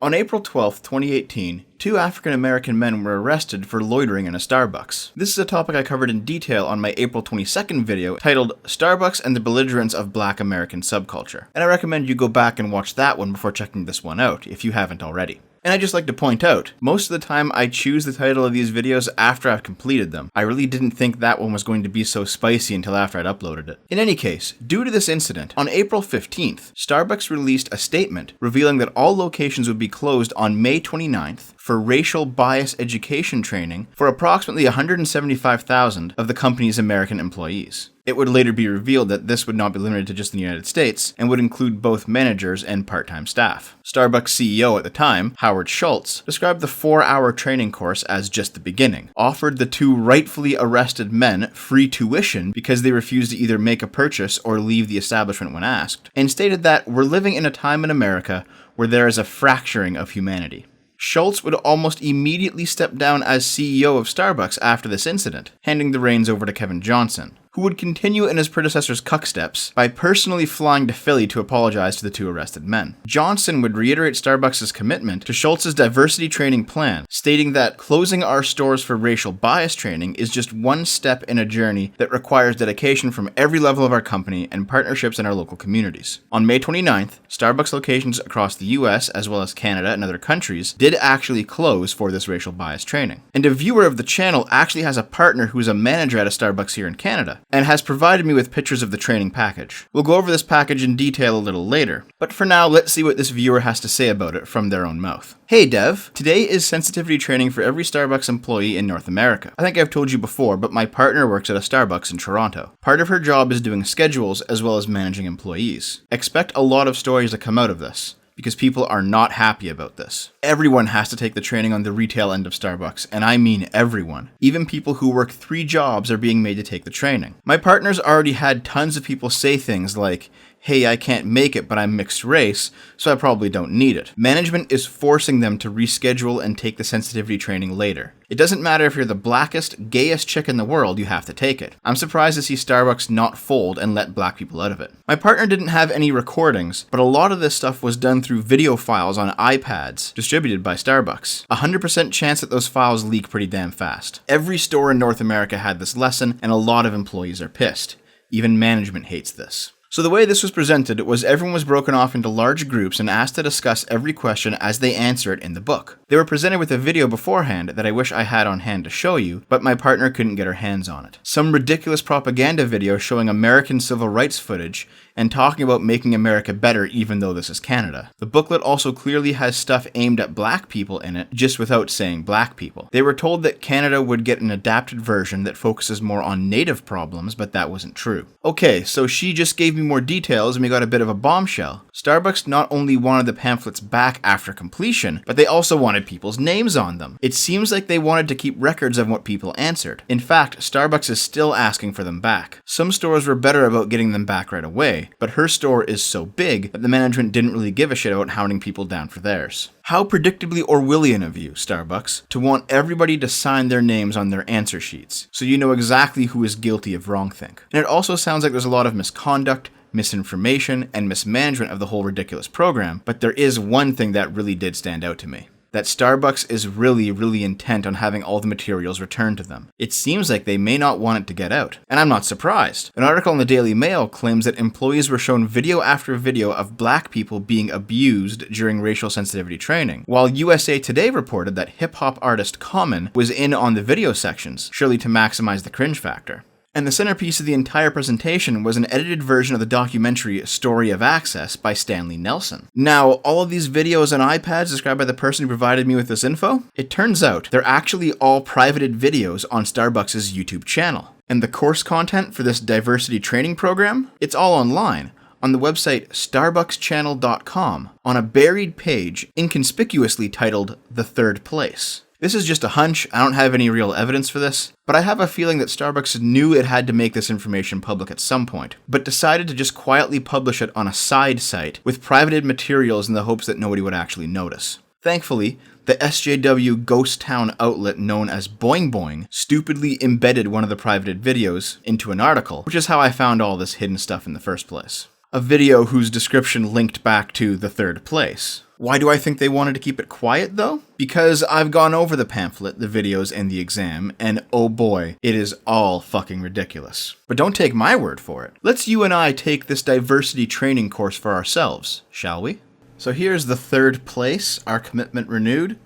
On April 12, 2018, 2 African-American men were arrested for loitering in a Starbucks. This is a topic I covered in detail on my April 22nd video titled Starbucks and the Belligerence of Black American Subculture, and I recommend you go back and watch that one before checking this one out, if you haven't already. And I'd just like to point out, most of the time I choose the title of these videos after I've completed them. I really didn't think that one was going to be so spicy until after I'd uploaded it. In any case, due to this incident, on April 15th, Starbucks released a statement revealing that all locations would be closed on May 29th for racial bias education training for approximately 175,000 of the company's American employees. It would later be revealed that this would not be limited to just the United States and would include both managers and part-time staff. Starbucks CEO at the time, Howard Schultz, described the 4-hour training course as just the beginning, offered the 2 rightfully arrested men free tuition because they refused to either make a purchase or leave the establishment when asked, and stated that we're living in a time in America where there is a fracturing of humanity. Schultz would almost immediately step down as CEO of Starbucks after this incident, handing the reins over to Kevin Johnson, who would continue in his predecessor's cuck steps by personally flying to Philly to apologize to the 2 arrested men. Johnson would reiterate Starbucks' commitment to Schultz's diversity training plan, stating that closing our stores for racial bias training is just one step in a journey that requires dedication from every level of our company and partnerships in our local communities. On May 29th, Starbucks locations across the US, as well as Canada and other countries, did actually close for this racial bias training. And a viewer of the channel actually has a partner who is a manager at a Starbucks here in Canada, and has provided me with pictures of the training package. We'll go over this package in detail a little later, but for now, let's see what this viewer has to say about it from their own mouth. Hey Dev, today is sensitivity training for every Starbucks employee in North America. I think I've told you before, but my partner works at a Starbucks in Toronto. Part of her job is doing schedules as well as managing employees. Expect a lot of stories to come out of this, because people are not happy about this. Everyone has to take the training on the retail end of Starbucks, and I mean everyone. Even people who work 3 jobs are being made to take the training. My partner's already had tons of people say things like, hey, I can't make it, but I'm mixed race, so I probably don't need it. Management is forcing them to reschedule and take the sensitivity training later. It doesn't matter if you're the blackest, gayest chick in the world, you have to take it. I'm surprised to see Starbucks not fold and let black people out of it. My partner didn't have any recordings, but a lot of this stuff was done through video files on iPads, distributed by Starbucks. 100% chance that those files leak pretty damn fast. Every store in North America had this lesson, and a lot of employees are pissed. Even management hates this. So the way this was presented was everyone was broken off into large groups and asked to discuss every question as they answer it in the book. They were presented with a video beforehand that I wish I had on hand to show you, but my partner couldn't get her hands on it. Some ridiculous propaganda video showing American civil rights footage and talking about making America better even though this is Canada. The booklet also clearly has stuff aimed at black people in it, just without saying black people. They were told that Canada would get an adapted version that focuses more on native problems, but that wasn't true. Okay, so she just gave me more details and we got a bit of a bombshell. Starbucks not only wanted the pamphlets back after completion, but they also wanted people's names on them. It seems like they wanted to keep records of what people answered. In fact, Starbucks is still asking for them back. Some stores were better about getting them back right away, but her store is so big that the management didn't really give a shit about hounding people down for theirs. How predictably Orwellian of you, Starbucks, to want everybody to sign their names on their answer sheets, so you know exactly who is guilty of wrongthink. And it also sounds like there's a lot of misconduct, misinformation, and mismanagement of the whole ridiculous program, but there is one thing that really did stand out to me. That Starbucks is really intent on having all the materials returned to them. It seems like they may not want it to get out, and I'm not surprised. An article in the Daily Mail claims that employees were shown video after video of black people being abused during racial sensitivity training, while USA Today reported that hip-hop artist Common was in on the video sections, surely to maximize the cringe factor. And the centerpiece of the entire presentation was an edited version of the documentary Story of Access by Stanley Nelson. Now, all of these videos on iPads described by the person who provided me with this info, it turns out they're actually all privated videos on Starbucks' YouTube channel. And the course content for this diversity training program, it's all online on the website starbuckschannel.com on a buried page inconspicuously titled The Third Place. This is just a hunch, I don't have any real evidence for this, but I have a feeling that Starbucks knew it had to make this information public at some point, but decided to just quietly publish it on a side site with privated materials in the hopes that nobody would actually notice. Thankfully, the SJW ghost town outlet known as Boing Boing stupidly embedded one of the privated videos into an article, which is how I found all this hidden stuff in the first place. a video whose description linked back to the third place. Why do I think they wanted to keep it quiet, though? Because I've gone over the pamphlet, the videos, and the exam, and oh boy, it is all fucking ridiculous. But don't take my word for it. Let's you and I take this diversity training course for ourselves, shall we? So here's the third place, our commitment renewed.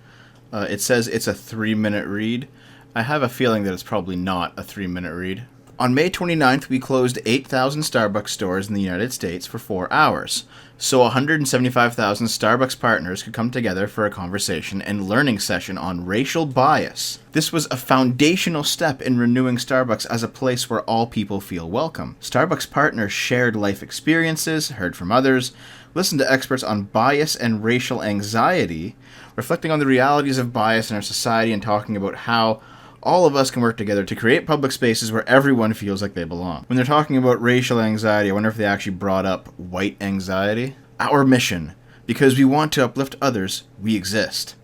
It says it's a 3-minute read. I have a feeling that it's probably not a 3-minute read. On May 29th, we closed 8,000 Starbucks stores in the United States for 4 hours, so 175,000 Starbucks partners could come together for a conversation and learning session on racial bias. This was a foundational step in renewing Starbucks as a place where all people feel welcome. Starbucks partners shared life experiences, heard from others, listened to experts on bias and racial anxiety, reflecting on the realities of bias in our society and talking about how all of us can work together to create public spaces where everyone feels like they belong. When they're talking about racial anxiety, I wonder if they actually brought up white anxiety. Our mission, because we want to uplift others, we exist.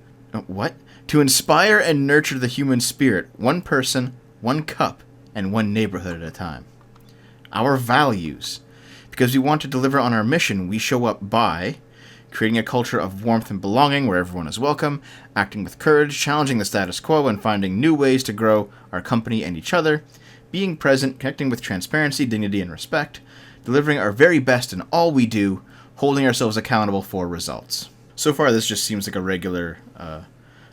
What? To inspire and nurture the human spirit, one person, one cup, and one neighborhood at a time. Our values, because we want to deliver on our mission, we show up by creating a culture of warmth and belonging where everyone is welcome, acting with courage, challenging the status quo, and finding new ways to grow our company and each other, being present, connecting with transparency, dignity, and respect, delivering our very best in all we do, holding ourselves accountable for results. So far, this just seems like a regular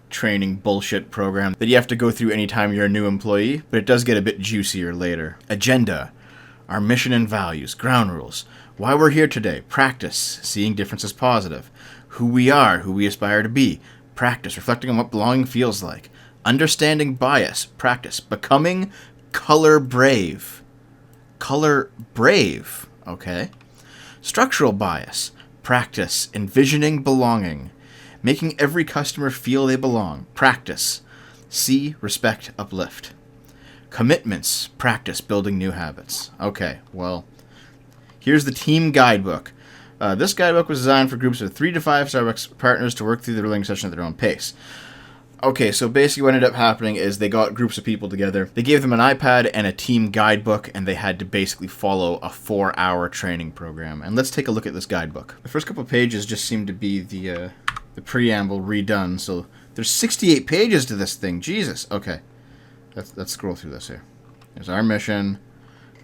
training bullshit program that you have to go through anytime you're a new employee, but it does get a bit juicier later. Agenda, our mission and values, ground rules, why we're here today, practice, seeing differences positive, who we are, who we aspire to be, practice, reflecting on what belonging feels like, understanding bias, practice, becoming color brave. Color brave, okay. Structural bias, practice, envisioning belonging, making every customer feel they belong, practice, see, respect, uplift. Commitments, practice, building new habits. Okay, well, here's the team guidebook. This guidebook was designed for groups of 3 to 5 Starbucks partners to work through the learning session at their own pace. Okay, so basically what ended up happening is they got groups of people together. They gave them an iPad and a team guidebook, and they had to basically follow a 4-hour training program. And let's take a look at this guidebook. The first couple of pages just seem to be the preamble redone. So there's 68 pages to this thing. Jesus. Okay. Let's scroll through this here. There's our mission,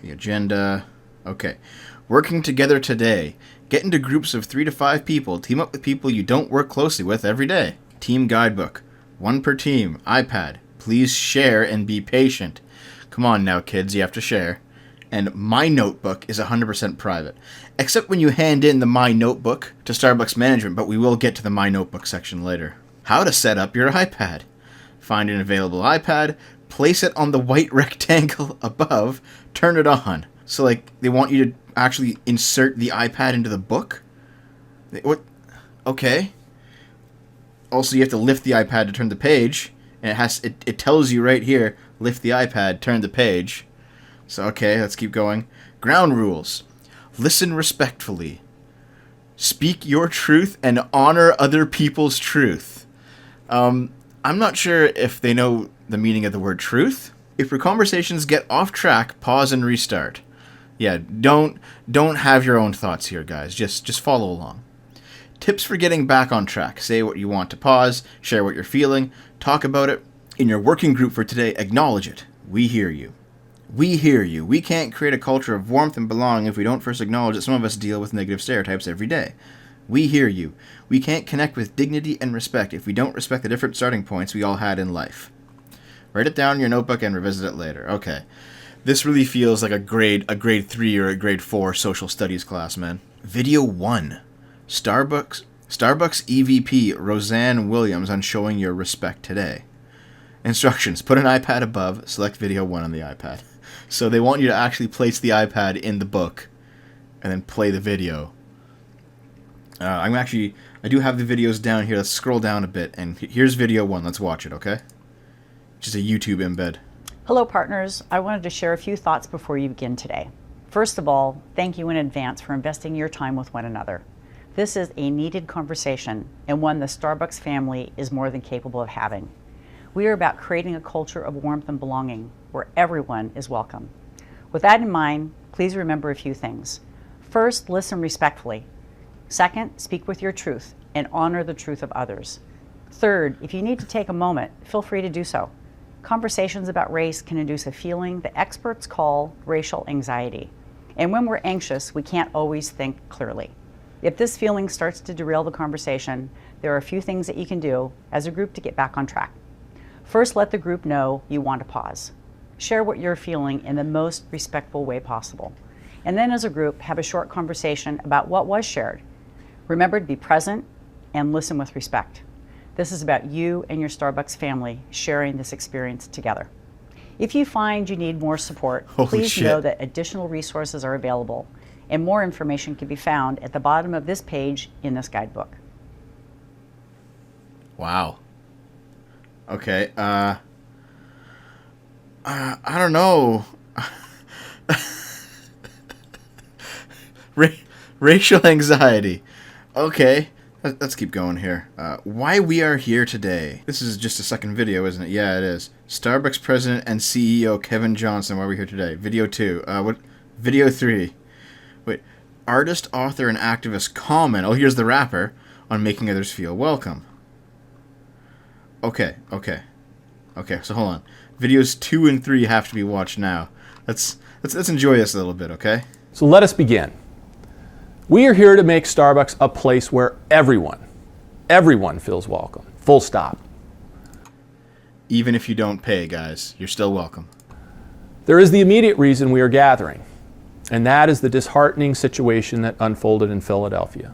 the agenda. Okay. Working together today. Get into groups of 3 to 5 people. Team up with people you don't work closely with every day. Team guidebook. 1 per team. iPad. Please share and be patient. Come on now, kids. You have to share. And My Notebook is 100% private. Except when you hand in the My Notebook to Starbucks management, but we will get to the My Notebook section later. How to set up your iPad. Find an available iPad. Place it on the white rectangle above. Turn it on. So, like, they want you to actually insert the iPad into the book? What? Okay. Also, you have to lift the iPad to turn the page. And it tells you right here, lift the iPad, turn the page. So, okay, let's keep going. Ground rules. Listen respectfully. Speak your truth and honor other people's truth. I'm not sure if they know the meaning of the word truth. If your conversations get off track, pause and restart. Yeah, don't have your own thoughts here, guys. Just follow along. Tips for getting back on track. Say what you want to pause, share what you're feeling, talk about it. In your working group for today, acknowledge it. We hear you. We hear you. We can't create a culture of warmth and belonging if we don't first acknowledge that some of us deal with negative stereotypes every day. We hear you. We can't connect with dignity and respect if we don't respect the different starting points we all had in life. Write it down in your notebook and revisit it later. Okay. This really feels like a grade 3 or a grade 4 social studies class, man. Video 1. Starbucks EVP Roseanne Williams on showing your respect today. Instructions. Put an iPad above. Select video 1 on the iPad. So they want you to actually place the iPad in the book and then play the video. I do have the videos down here. Let's scroll down a bit, and here's video 1. Let's watch it, okay? Just a YouTube embed. Hello, partners. I wanted to share a few thoughts before you begin today. First of all, thank you in advance for investing your time with one another. This is a needed conversation, and one the Starbucks family is more than capable of having. We are about creating a culture of warmth and belonging, where everyone is welcome. With that in mind, please remember a few things. First, listen respectfully. Second, speak with your truth and honor the truth of others. Third, if you need to take a moment, feel free to do so. Conversations about race can induce a feeling that experts call racial anxiety. And when we're anxious, we can't always think clearly. If this feeling starts to derail the conversation, there are a few things that you can do as a group to get back on track. First, let the group know you want to pause. Share what you're feeling in the most respectful way possible. And then as a group, have a short conversation about what was shared. Remember to be present and listen with respect. This is about you and your Starbucks family sharing this experience together. If you find you need more support, please know that additional resources are available, and more information can be found at the bottom of this page in this guidebook. Wow. Okay, I don't know. Racial anxiety. Okay, let's keep going here. Why we are here today. This is just a second video, isn't it? Yeah, it is. Starbucks President and CEO Kevin Johnson, why we're here today. Video 2. Video 3. Wait. Artist, author, and activist comment. Oh, here's the rapper on making others feel welcome. Okay, so hold on. Videos 2 and 3 have to be watched now. Let's enjoy this a little bit, okay? So let us begin. We are here to make Starbucks a place where everyone feels welcome. Full stop. Even if you don't pay, guys, you're still welcome. There is the immediate reason we are gathering, and that is the disheartening situation that unfolded in Philadelphia,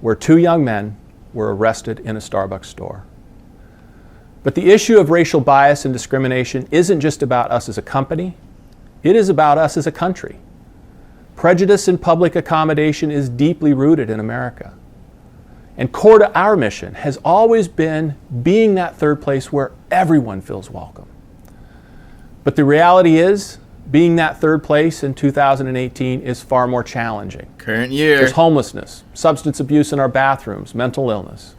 where 2 young men were arrested in a Starbucks store. But the issue of racial bias and discrimination isn't just about us as a company, it is about us as a country. Prejudice in public accommodation is deeply rooted in America. And core to our mission has always been being that third place where everyone feels welcome. But the reality is, being that third place in 2018 is far more challenging. Current year. There's homelessness, substance abuse in our bathrooms, mental illness.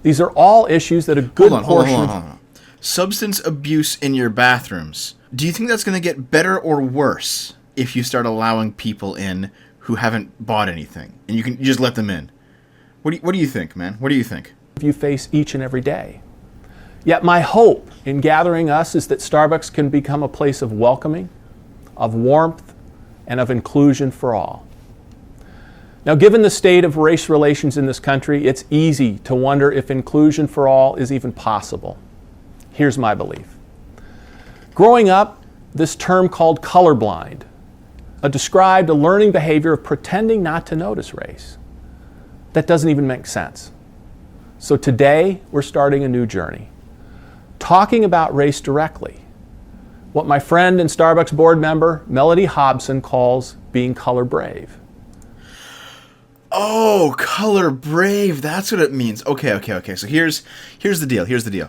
These are all issues that a good portion of... Substance abuse in your bathrooms. Do you think that's going to get better or worse if you start allowing people in who haven't bought anything and you just let them in? What do you think, man? What do you think? You face each and every day. Yet my hope in gathering us is that Starbucks can become a place of welcoming, of warmth, and of inclusion for all. Now, given the state of race relations in this country, it's easy to wonder if inclusion for all is even possible. Here's my belief. Growing up, this term called colorblind described a learning behavior of pretending not to notice race. That doesn't even make sense. So today, we're starting a new journey, talking about race directly, what my friend and Starbucks board member, Melody Hobson, calls being color brave. Oh, color brave, that's what it means. Okay. So here's the deal.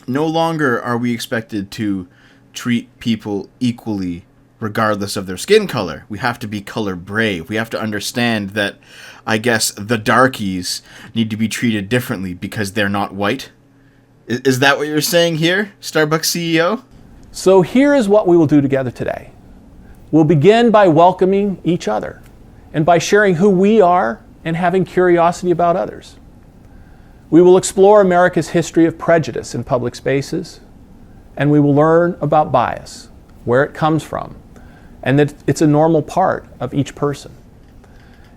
No longer are we expected to treat people equally regardless of their skin color. We have to be color brave. We have to understand that, I guess, the darkies need to be treated differently because they're not white. Is that what you're saying here, Starbucks CEO? So here is what we will do together today. We'll begin by welcoming each other and by sharing who we are and having curiosity about others. We will explore America's history of prejudice in public spaces, and we will learn about bias, where it comes from, and that it's a normal part of each person.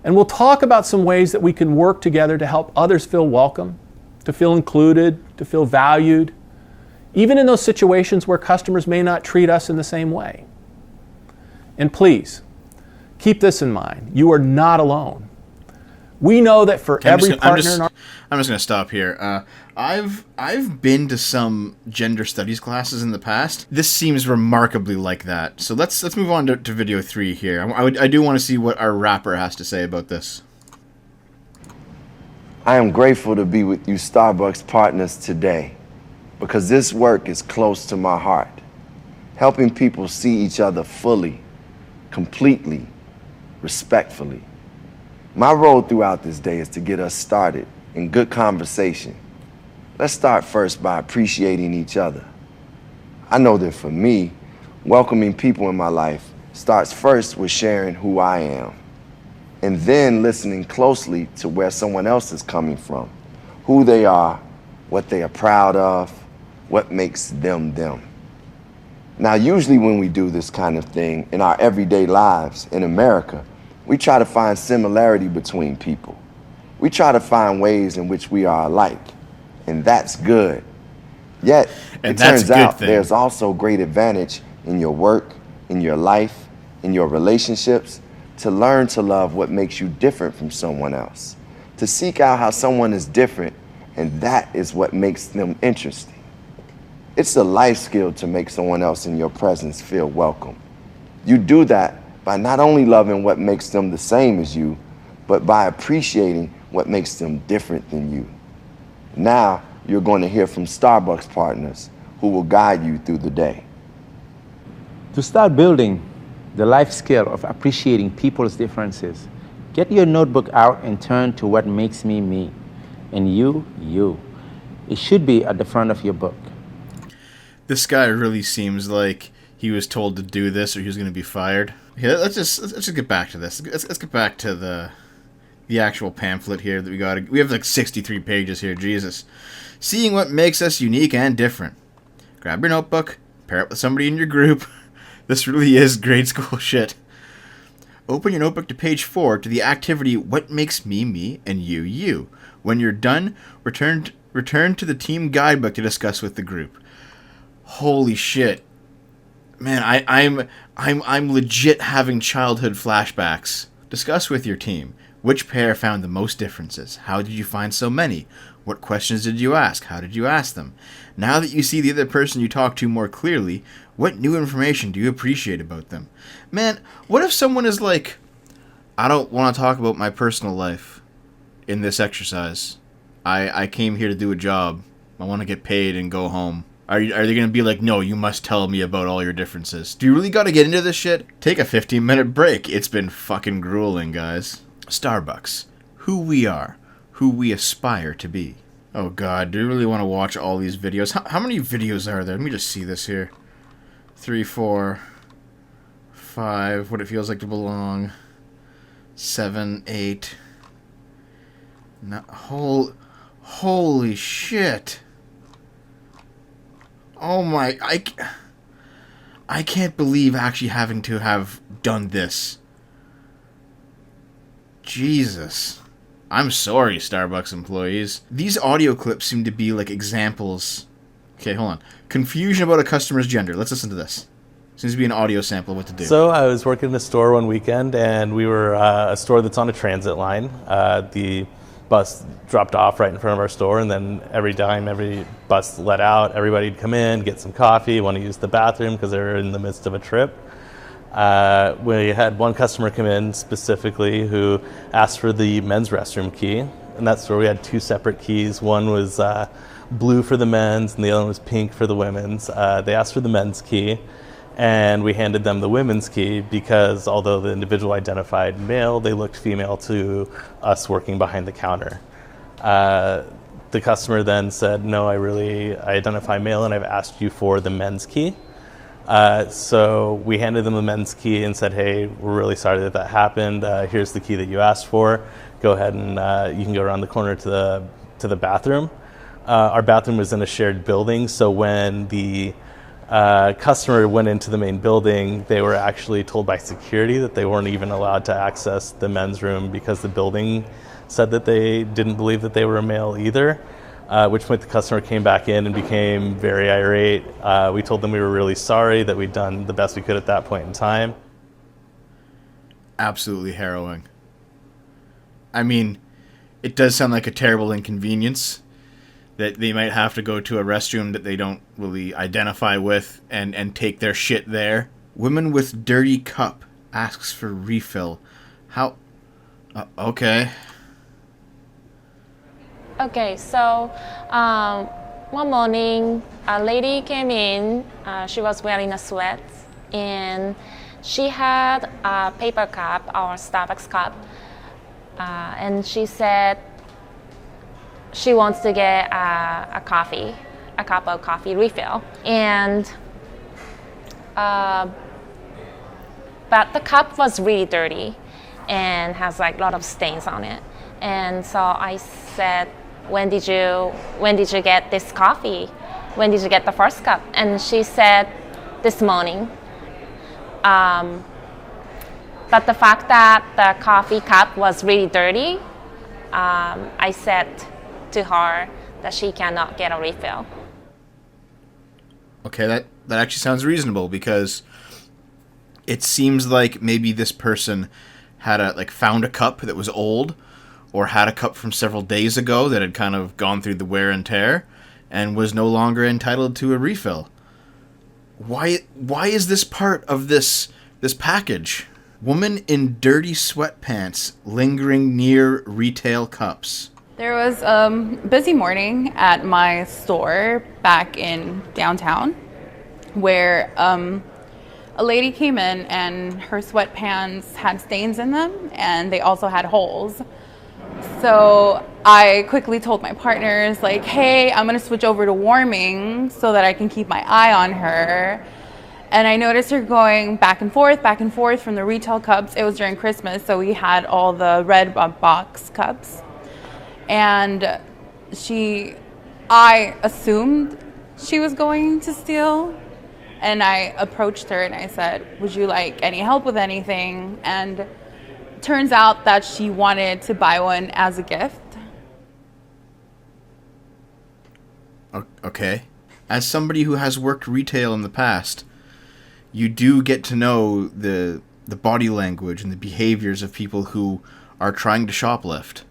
And we'll talk about some ways that we can work together to help others feel welcome, to feel included, to feel valued, even in those situations where customers may not treat us in the same way. And please, keep this in mind. You are not alone. We know that for every partner in our... I'm just going to stop here. I've been to some gender studies classes in the past. This seems remarkably like that. So let's move on to video 3 here. I do want to see what our rapper has to say about this. I am grateful to be with you Starbucks partners today because this work is close to my heart. Helping people see each other fully, completely, respectfully. My role throughout this day is to get us started in good conversation. Let's start first by appreciating each other. I know that for me, welcoming people in my life starts first with sharing who I am. and then listening closely to where someone else is coming from, who they are, what they are proud of, what makes them them. Now, usually when we do this kind of thing in our everyday lives in America, we try to find similarity between people. We try to find ways in which we are alike, and that's good. Yet, it turns out there's also great advantage in your work, in your life, in your relationships, to learn to love what makes you different from someone else, to seek out how someone is different, and that is what makes them interesting. It's a life skill to make someone else in your presence feel welcome. You do that by not only loving what makes them the same as you, but by appreciating what makes them different than you. Now, you're going to hear from Starbucks partners who will guide you through the day. To start building the life skill of appreciating people's differences, get your notebook out and turn to what makes me me, and you, you. It should be at the front of your book. This guy really seems like he was told to do this or he was going to be fired. Yeah, let's just get back to this. Let's get back to the actual pamphlet here that we got. We have like 63 pages here. Jesus. Seeing what makes us unique and different. Grab your notebook, pair it with somebody in your group. This really is grade school shit. Open your notebook to page 4 to the activity What Makes Me Me and You You. When you're done, return to the team guidebook to discuss with the group. Holy shit. Man, I'm legit having childhood flashbacks. Discuss with your team. Which pair found the most differences? How did you find so many? What questions did you ask? How did you ask them? Now that you see the other person you talk to more clearly, what new information do you appreciate about them? Man, what if someone is like, I don't want to talk about my personal life in this exercise. I came here to do a job. I want to get paid and go home. Are they going to be like, no, you must tell me about all your differences? Do you really got to get into this shit? Take a 15-minute break. It's been fucking grueling, guys. Starbucks. Who we are. Who we aspire to be. Oh god, do you really want to watch all these videos? How many videos are there? Let me just see this here. 3, 4, 5, what it feels like to belong. 7, 8. No, holy shit. Oh my, I can't believe actually having to have done this. Jesus. I'm sorry, Starbucks employees. These audio clips seem to be like examples. Okay, hold on. Confusion about a customer's gender. Let's listen to this. Seems to be an audio sample of what to do. So I was working in a store one weekend, and we were a store that's on a transit line. The bus dropped off right in front of our store, and then every time every bus let out, everybody'd come in, get some coffee, want to use the bathroom because they're in the midst of a trip. We had one customer come in specifically who asked for the men's restroom key. In that store we had 2 separate keys. One was blue for the men's and the other one was pink for the women's. They asked for the men's key, and we handed them the women's key because although the individual identified male, they looked female to us working behind the counter. The customer then said, no, I identify male and I've asked you for the men's key. So we handed them the men's key and said, hey, we're really sorry that happened. Here's the key that you asked for. Go ahead and you can go around the corner to the bathroom. Our bathroom was in a shared building, so when the customer went into the main building, they were actually told by security that they weren't even allowed to access the men's room because the building said that they didn't believe that they were a male either. At which point the customer came back in and became very irate. We told them we were really sorry, that we'd done the best we could at that point in time. Absolutely harrowing. I mean, it does sound like a terrible inconvenience that they might have to go to a restroom that they don't really identify with and take their shit there. Woman with dirty cup asks for refill. How? Okay. Okay, so one morning a lady came in. She was wearing a sweat, and she had a paper cup, or Starbucks cup, and she said she wants to get a cup of coffee refill. And but the cup was really dirty, and has like a lot of stains on it. And so I said, when did you get this coffee? When did you get the first cup? And she said, this morning. But the fact that the coffee cup was really dirty, I said to her that she cannot get a refill. Okay, that actually sounds reasonable, because it seems like maybe this person had found a cup that was old, or had a cup from several days ago that had kind of gone through the wear and tear and was no longer entitled to a refill. Why is this part of this package? Woman in dirty sweatpants lingering near retail cups. There was a busy morning at my store back in downtown where a lady came in and her sweatpants had stains in them, and they also had holes. So I quickly told my partners, like, hey, I'm going to switch over to warming so that I can keep my eye on her. And I noticed her going back and forth from the retail cups. It was during Christmas, so we had all the red box cups. And I assumed she was going to steal. And I approached her and I said, would you like any help with anything? And turns out that she wanted to buy one as a gift. Okay. As somebody who has worked retail in the past, you do get to know the body language and the behaviors of people who are trying to shoplift.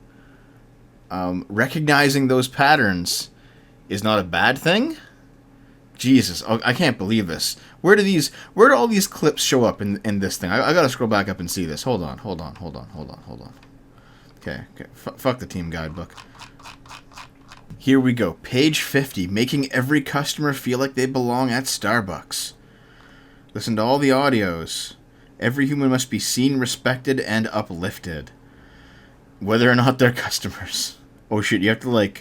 Recognizing those patterns is not a bad thing. Jesus, I can't believe this. Where do all these clips show up in this thing? I gotta scroll back up and see this. Hold on. Okay. Fuck the team guidebook. Here we go. Page 50. Making every customer feel like they belong at Starbucks. Listen to all the audios. Every human must be seen, respected, and uplifted, whether or not they're customers. Oh shit, you have to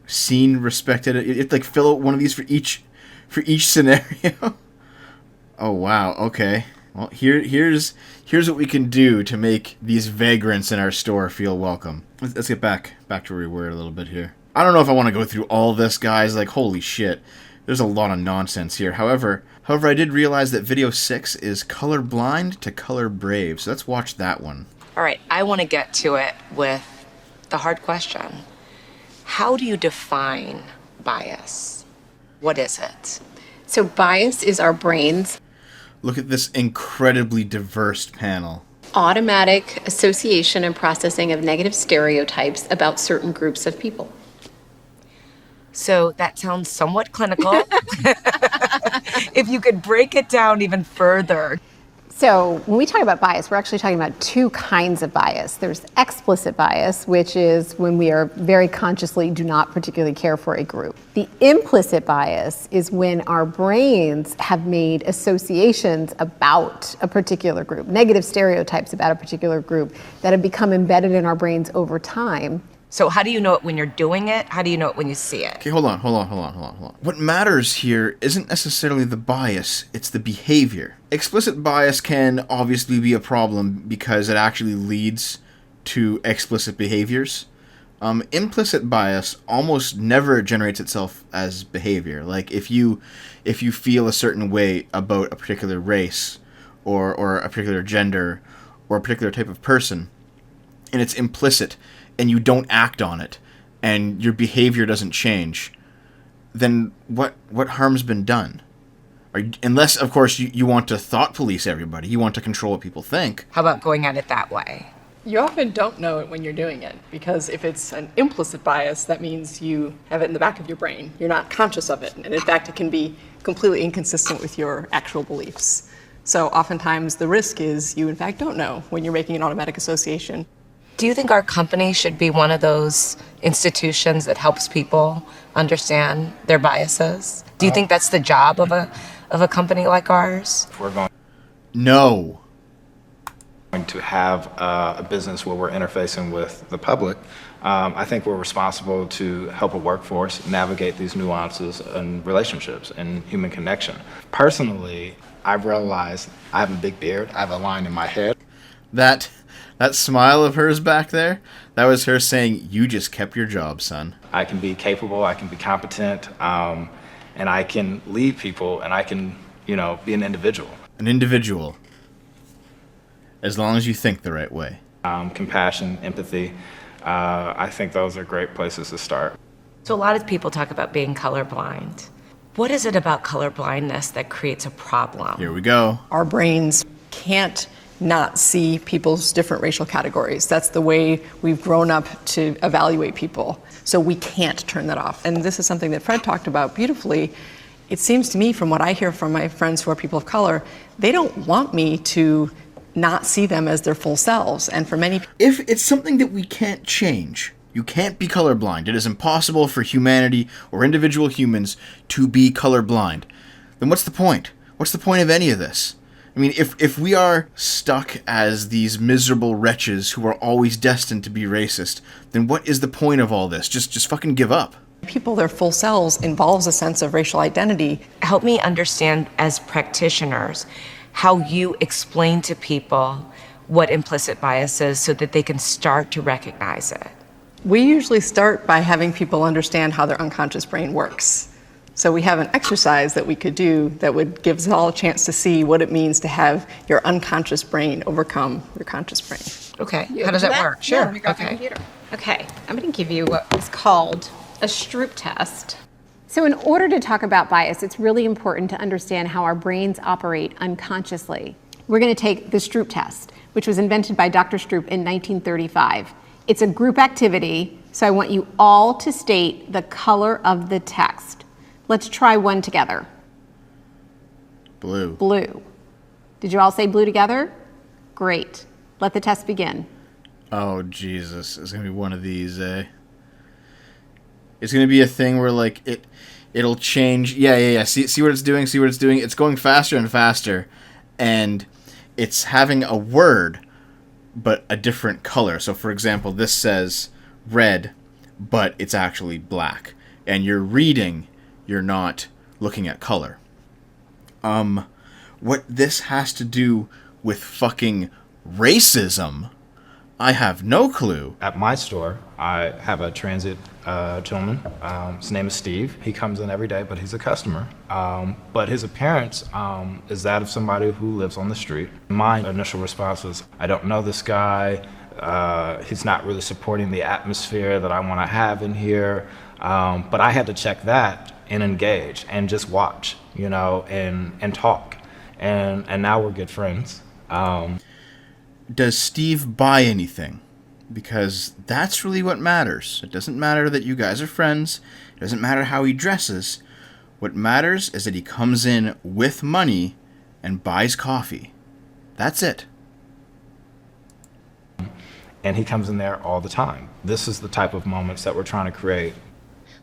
seen, respected. You have to fill out one of these for each scenario. Oh wow. Okay. Well, here's what we can do to make these vagrants in our store feel welcome. Let's get back to where we were a little bit here. I don't know if I want to go through all this, guys. Holy shit. There's a lot of nonsense here. However, I did realize that video 6 is colorblind to color brave. So let's watch that one. All right, I want to get to it with the hard question. How do you define bias? What is it? So bias is our brain's Look at this incredibly diverse panel. automatic association and processing of negative stereotypes about certain groups of people. So that sounds somewhat clinical. If you could break it down even further. So when we talk about bias, we're actually talking about two kinds of bias. There's explicit bias, which is when we are very consciously do not particularly care for a group. The implicit bias is when our brains have made associations about a particular group, negative stereotypes about a particular group that have become embedded in our brains over time. So how do you know it when you're doing it? How do you know it when you see it? Okay, hold on. What matters here isn't necessarily the bias, it's the behavior. Explicit bias can obviously be a problem because it actually leads to explicit behaviors. Implicit bias almost never generates itself as behavior. If you feel a certain way about a particular race or a particular gender or a particular type of person, and it's implicit, and you don't act on it, and your behavior doesn't change, then what harm's been done? Unless, of course, you want to thought police everybody. You want to control what people think. How about going at it that way? You often don't know it when you're doing it, because if it's an implicit bias, that means you have it in the back of your brain. You're not conscious of it, and in fact, it can be completely inconsistent with your actual beliefs. So oftentimes, the risk is you, in fact, don't know when you're making an automatic association. Do you think our company should be one of those institutions that helps people understand their biases? Do you think that's the job of a company like ours? We're going to have a business where we're interfacing with the public. I think we're responsible to help a workforce navigate these nuances and relationships and human connection. Personally, I've realized I have a big beard. I have a line in my head. That smile of hers back there, that was her saying, you just kept your job, son. I can be capable, I can be competent, and I can lead people, and I can, be an individual. An individual. As long as you think the right way. Compassion, empathy, I think those are great places to start. So a lot of people talk about being colorblind. What is it about colorblindness that creates a problem? Here we go. Our brains can't not see people's different racial categories. That's the way we've grown up to evaluate people. So we can't turn that off. And this is something that Fred talked about beautifully. It seems to me, from what I hear from my friends who are people of color, they don't want me to not see them as their full selves. And for many people, if it's something that we can't change, you can't be colorblind. It is impossible for humanity or individual humans to be colorblind. Then what's the point? What's the point of any of this? I mean, if we are stuck as these miserable wretches who are always destined to be racist, then what is the point of all this? Just fucking give up. people, their full selves involves a sense of racial identity. Help me understand, as practitioners, how you explain to people what implicit bias is so that they can start to recognize it. We usually start by having people understand how their unconscious brain works. So we have an exercise that we could do that would give us all a chance to see what it means to have your unconscious brain overcome your conscious brain. Okay, how does that work? Sure. Okay, I'm going to give you what is called a Stroop test. So in order to talk about bias, it's really important to understand how our brains operate unconsciously. We're going to take the Stroop test, which was invented by Dr. Stroop in 1935. It's a group activity, so I want you all to state the color of the text. Let's try one together. Blue. Blue. Did you all say blue together? Great. Let the test begin. Oh, Jesus. It's going to be one of these, eh? It's going to be a thing where, like, it'll change. Yeah. See what it's doing? See what it's doing? It's going faster and faster, and it's having a word, but a different color. So, for example, this says red, but it's actually black. And you're reading, you're not looking at color. What this has to do with fucking racism, I have no clue. At my store, I have a transit gentleman. His name is Steve. He comes in every day, but he's a customer. But his appearance is that of somebody who lives on the street. My initial response was, I don't know this guy. He's not really supporting the atmosphere that I want to have in here. But I had to check that and engage and just watch, and talk. And now we're good friends. Does Steve buy anything? Because that's really what matters. It doesn't matter that you guys are friends. It doesn't matter how he dresses. What matters is that he comes in with money and buys coffee. That's it. And he comes in there all the time. This is the type of moments that we're trying to create.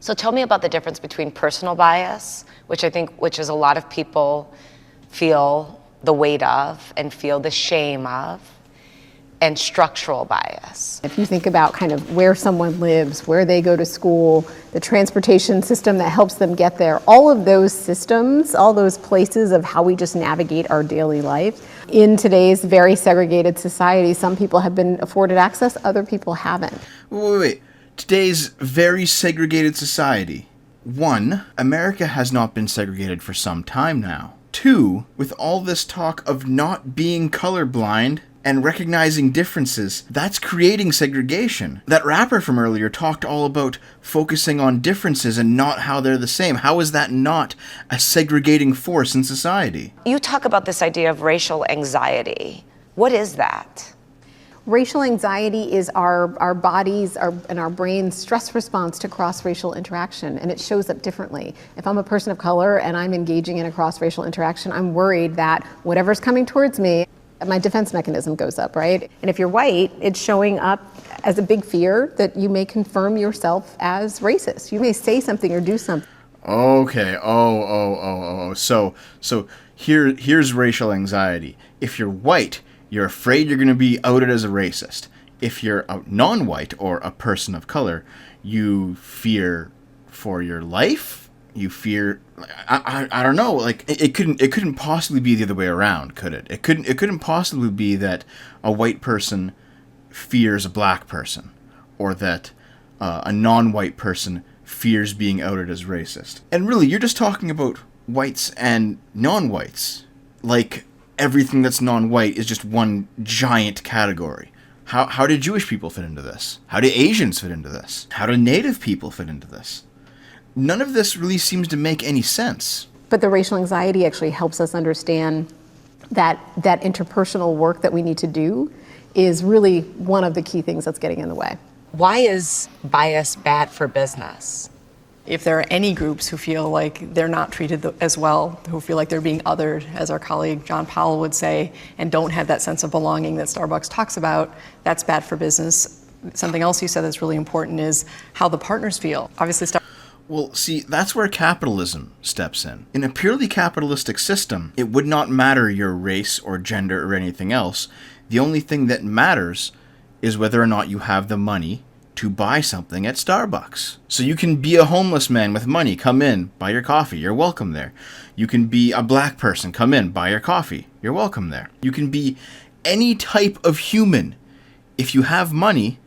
So tell me about the difference between personal bias, which is a lot of people feel the weight of and feel the shame of, and structural bias. If you think about kind of where someone lives, where they go to school, the transportation system that helps them get there, all of those systems, all those places of how we just navigate our daily life. In today's very segregated society, some people have been afforded access, other people haven't. Wait. Today's very segregated society. 1, America has not been segregated for some time now. 2, with all this talk of not being colorblind and recognizing differences, that's creating segregation. That rapper from earlier talked all about focusing on differences and not how they're the same. How is that not a segregating force in society? You talk about this idea of racial anxiety. What is that? Racial anxiety is our bodies and our brain's stress response to cross-racial interaction, and it shows up differently. If I'm a person of color and I'm engaging in a cross-racial interaction, I'm worried that whatever's coming towards me, my defense mechanism goes up, right? And if you're white, it's showing up as a big fear that you may confirm yourself as racist. You may say something or do something. Okay. So here's racial anxiety. If you're white, you're afraid you're going to be outed as a racist. If you're a non-white or a person of color, you fear for your life. You fear, I don't know, like it couldn't possibly be the other way around, could it? It couldn't possibly be that a white person fears a black person, or that a non-white person fears being outed as racist. And really, you're just talking about whites and non-whites. Like, everything that's non-white is just one giant category. How do Jewish people fit into this? How do Asians fit into this? How do Native people fit into this? None of this really seems to make any sense. But the racial anxiety actually helps us understand that interpersonal work that we need to do is really one of the key things that's getting in the way. Why is bias bad for business? If there are any groups who feel like they're not treated as well, who feel like they're being othered, as our colleague John Powell would say, and don't have that sense of belonging that Starbucks talks about, that's bad for business. Something else you said that's really important is how the partners feel. Obviously, well, see, that's where capitalism steps in. In a purely capitalistic system, it would not matter your race or gender or anything else. The only thing that matters is whether or not you have the money to buy something at Starbucks. So you can be a homeless man with money, come in, buy your coffee, you're welcome there. You can be a black person, come in, buy your coffee, you're welcome there. You can be any type of human. If you have money,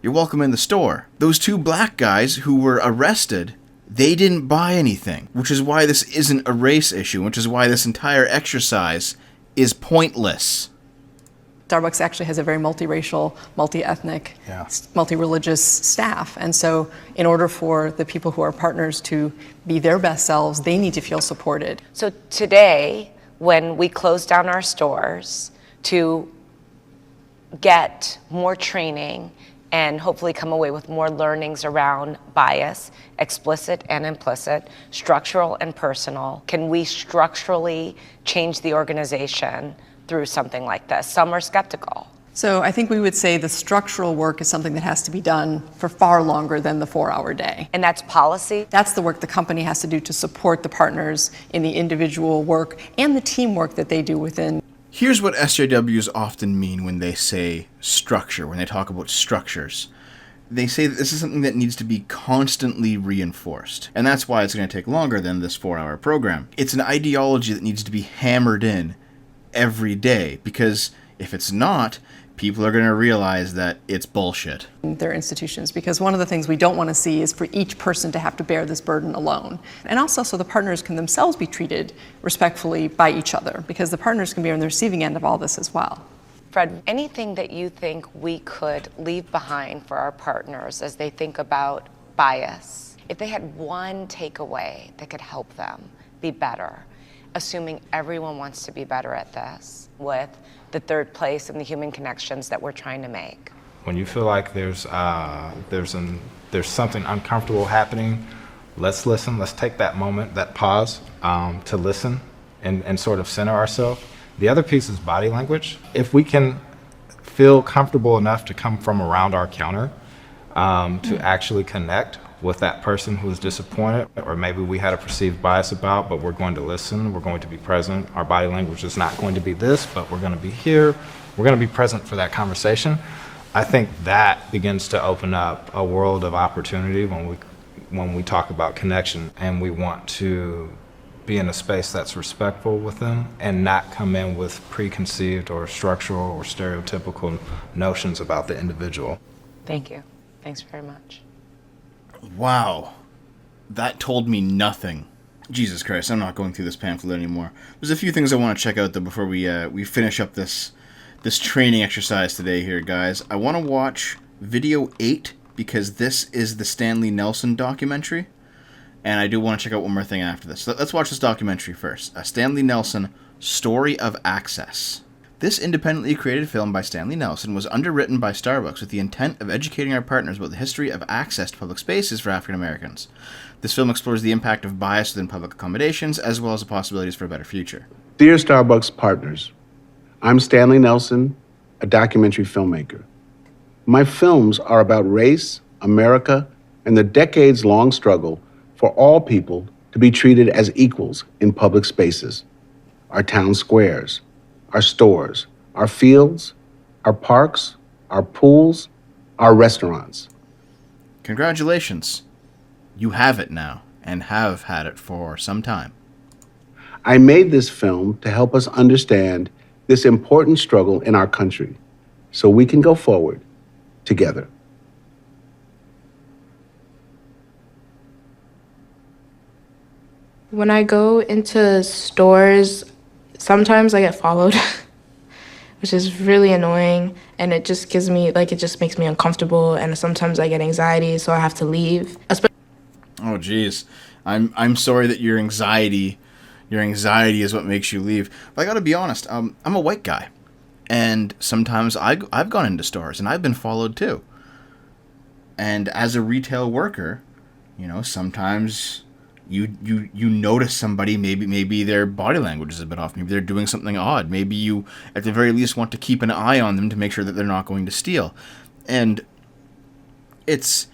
you're welcome in the store. Those two black guys who were arrested, they didn't buy anything, which is why this isn't a race issue, which is why this entire exercise is pointless. Starbucks actually has a very multiracial, multi-ethnic, multi-religious staff. And so in order for the people who are partners to be their best selves, they need to feel supported. So today, when we close down our stores to get more training and hopefully come away with more learnings around bias, explicit and implicit, structural and personal, can we structurally change the organization through something like this? Some are skeptical. So I think we would say the structural work is something that has to be done for far longer than the 4-hour day. And that's policy? That's the work the company has to do to support the partners in the individual work and the teamwork that they do within. Here's what SJWs often mean when they say structure, when they talk about structures. They say that this is something that needs to be constantly reinforced. And that's why it's going to take longer than this 4-hour program. It's an ideology that needs to be hammered in every day, because if it's not, people are going to realize that it's bullshit. Their institutions, because one of the things we don't want to see is for each person to have to bear this burden alone. And also so the partners can themselves be treated respectfully by each other, because the partners can be on the receiving end of all this as well. Fred, anything that you think we could leave behind for our partners as they think about bias? If they had one takeaway that could help them be better, assuming everyone wants to be better at this, with the third place and the human connections that we're trying to make. When you feel like there's something uncomfortable happening, let's listen. Let's take that moment, that pause, to listen and sort of center ourselves. The other piece is body language. If we can feel comfortable enough to come from around our counter to actually connect with that person who is disappointed, or maybe we had a perceived bias about, but we're going to listen, we're going to be present. Our body language is not going to be this, but we're going to be here. We're going to be present for that conversation. I think that begins to open up a world of opportunity when we talk about connection, and we want to be in a space that's respectful with them and not come in with preconceived or structural or stereotypical notions about the individual. Thank you. Thanks very much. Wow, that told me nothing. Jesus Christ, I'm not going through this pamphlet anymore. There's a few things I want to check out though before we finish up this training exercise today here, guys. I want to watch video 8 because this is the Stanley Nelson documentary, and I do want to check out one more thing after this. So let's watch this documentary first. Stanley Nelson, Story of Access. This independently created film by Stanley Nelson was underwritten by Starbucks with the intent of educating our partners about the history of access to public spaces for African Americans. This film explores the impact of bias within public accommodations, as well as the possibilities for a better future. Dear Starbucks partners, I'm Stanley Nelson, a documentary filmmaker. My films are about race, America, and the decades-long struggle for all people to be treated as equals in public spaces. Our town squares, our stores, our fields, our parks, our pools, our restaurants. Congratulations. You have it now. and have had it for some time. I made this film to help us understand this important struggle in our country so we can go forward together. When I go into stores, sometimes I get followed, which is really annoying, and it just gives me, it just makes me uncomfortable, and sometimes I get anxiety, so I have to leave. Oh, geez. I'm sorry that your anxiety is what makes you leave. But I gotta be honest, I'm a white guy, and sometimes I've gone into stores, and I've been followed too. And as a retail worker, sometimes you notice somebody, maybe their body language is a bit off, maybe they're doing something odd, maybe you at the very least want to keep an eye on them to make sure that they're not going to steal. And it's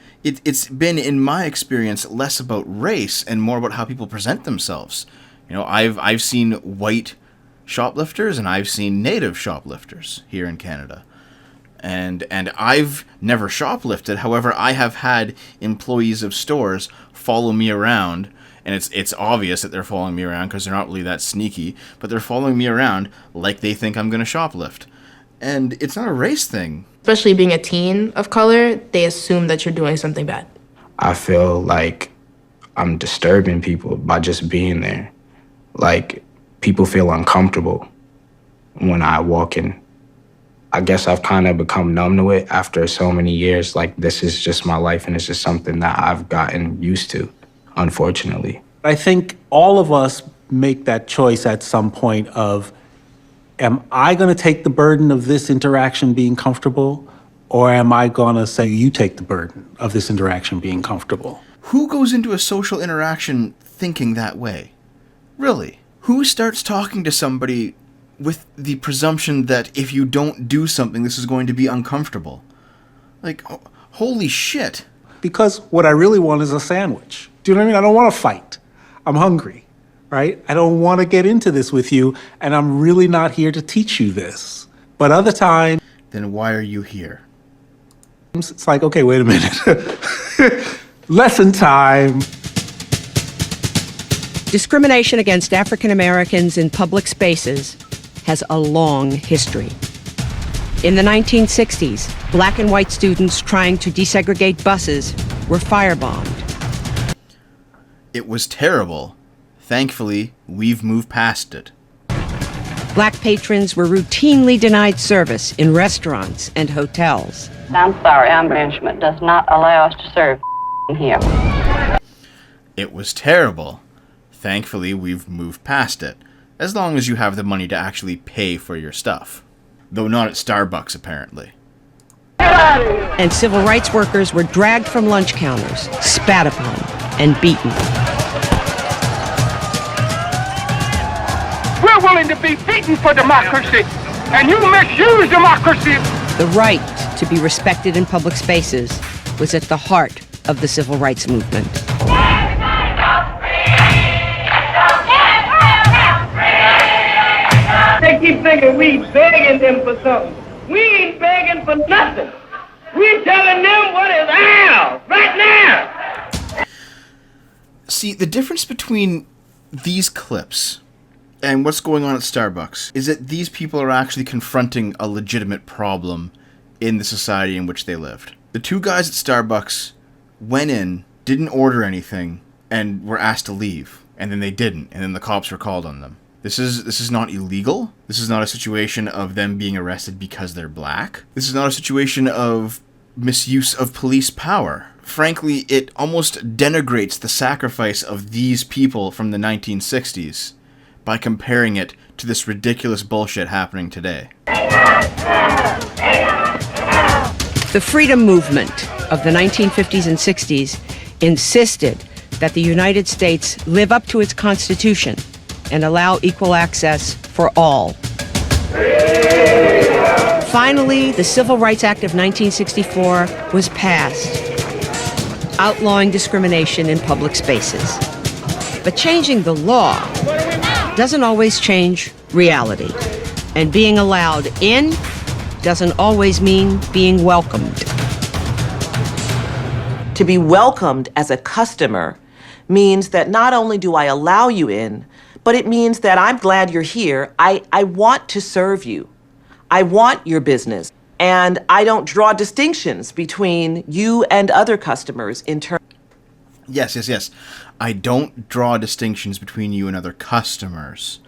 been, in my experience, less about race and more about how people present themselves. I've seen white shoplifters and I've seen native shoplifters here in Canada. And I've never shoplifted. However, I have had employees of stores follow me around, and it's obvious that they're following me around because they're not really that sneaky, but they're following me around like they think I'm going to shoplift. And it's not a race thing. Especially being a teen of color, they assume that you're doing something bad. I feel like I'm disturbing people by just being there. People feel uncomfortable when I walk in. I guess I've kind of become numb to it after so many years. This is just my life, and it's just something that I've gotten used to, unfortunately. I think all of us make that choice at some point of, am I going to take the burden of this interaction being comfortable, or am I going to say, you take the burden of this interaction being comfortable? Who goes into a social interaction thinking that way? Really? Who starts talking to somebody with the presumption that if you don't do something, this is going to be uncomfortable? Holy shit. Because what I really want is a sandwich. Do you know what I mean? I don't want to fight. I'm hungry, right? I don't want to get into this with you, and I'm really not here to teach you this. But other times... Then why are you here? It's okay, wait a minute. Lesson time. Discrimination against African Americans in public spaces has a long history. In the 1960s, black and white students trying to desegregate buses were firebombed. It was terrible. Thankfully, we've moved past it. Black patrons were routinely denied service in restaurants and hotels. I'm sorry, our management does not allow us to serve here. It was terrible. Thankfully, we've moved past it, as long as you have the money to actually pay for your stuff. Though not at Starbucks, apparently. And civil rights workers were dragged from lunch counters, spat upon, and beaten. We're willing to be beaten for democracy, and you misuse democracy. The right to be respected in public spaces was at the heart of the civil rights movement. They keep thinking we begging them for something. We ain't begging for nothing. We're telling them what is ours right now. See, the difference between these clips and what's going on at Starbucks is that these people are actually confronting a legitimate problem in the society in which they lived. The two guys at Starbucks went in, didn't order anything, and were asked to leave. And then they didn't, and then the cops were called on them. This is not illegal. This is not a situation of them being arrested because they're black. This is not a situation of misuse of police power. Frankly, it almost denigrates the sacrifice of these people from the 1960s by comparing it to this ridiculous bullshit happening today. The freedom movement of the 1950s and 60s insisted that the United States live up to its Constitution and allow equal access for all. Finally, the Civil Rights Act of 1964 was passed, outlawing discrimination in public spaces. But changing the law doesn't always change reality, and being allowed in doesn't always mean being welcomed. To be welcomed as a customer means that not only do I allow you in, but it means that I'm glad you're here. I want to serve you. I want your business. And I don't draw distinctions between you and other customers in terms. Yes. I don't draw distinctions between you and other customers.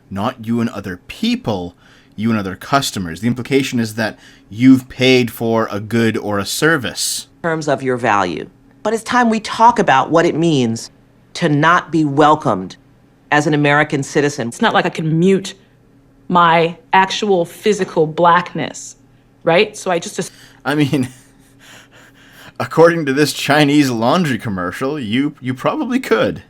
Not you and other people, you and other customers. The implication is that you've paid for a good or a service. In terms of your value. But it's time we talk about what it means to not be welcomed as an American citizen. It's not like I can mute my actual physical blackness, right? So I just... I mean, according to this Chinese laundry commercial, you probably could.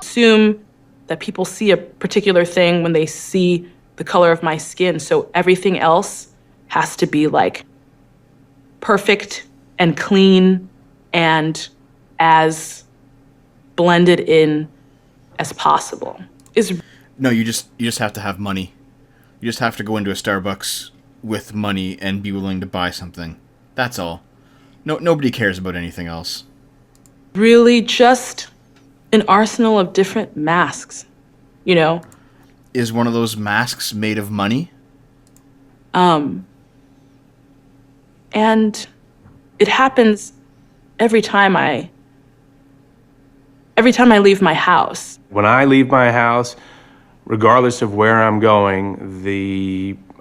Assume that people see a particular thing when they see the color of my skin, so everything else has to be like perfect and clean and as blended in as possible. No, you just have to have money. You just have to go into a Starbucks with money and be willing to buy something. That's all. Nobody cares about anything else. Really just an arsenal of different masks, you know? Is one of those masks made of money? And it happens every time I leave my house. When I leave my house, regardless of where I'm going,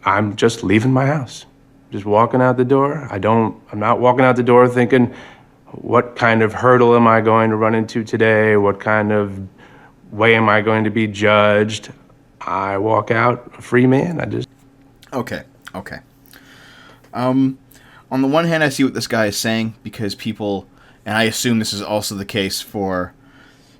I'm just leaving my house. Just walking out the door. I'm not walking out the door thinking, what kind of hurdle am I going to run into today? What kind of way am I going to be judged? I walk out a free man. Okay. On the one hand, I see what this guy is saying, because people, and I assume this is also the case for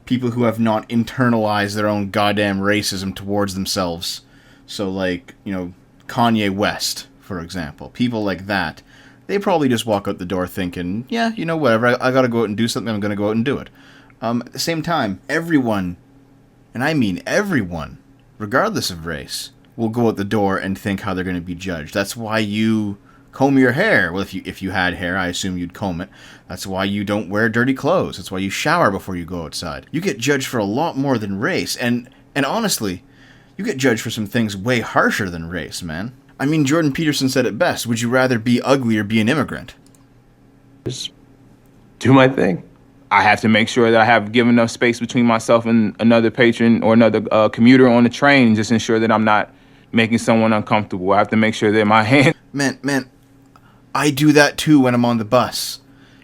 people who have not internalized their own goddamn racism towards themselves. So like, Kanye West, for example. People like that. They probably just walk out the door thinking, yeah, whatever, I gotta go out and do something, I'm gonna go out and do it. At the same time, everyone, and I mean everyone, regardless of race, will go out the door and think how they're gonna be judged. That's why you comb your hair. Well, if you had hair, I assume you'd comb it. That's why you don't wear dirty clothes. That's why you shower before you go outside. You get judged for a lot more than race, and honestly, you get judged for some things way harsher than race, man. I mean, Jordan Peterson said it best. Would you rather be ugly or be an immigrant? Just do my thing. I have to make sure that I have given enough space between myself and another patron or another commuter on the train, and just ensure that I'm not making someone uncomfortable. I have to make sure that my hand... Man, I do that too when I'm on the bus.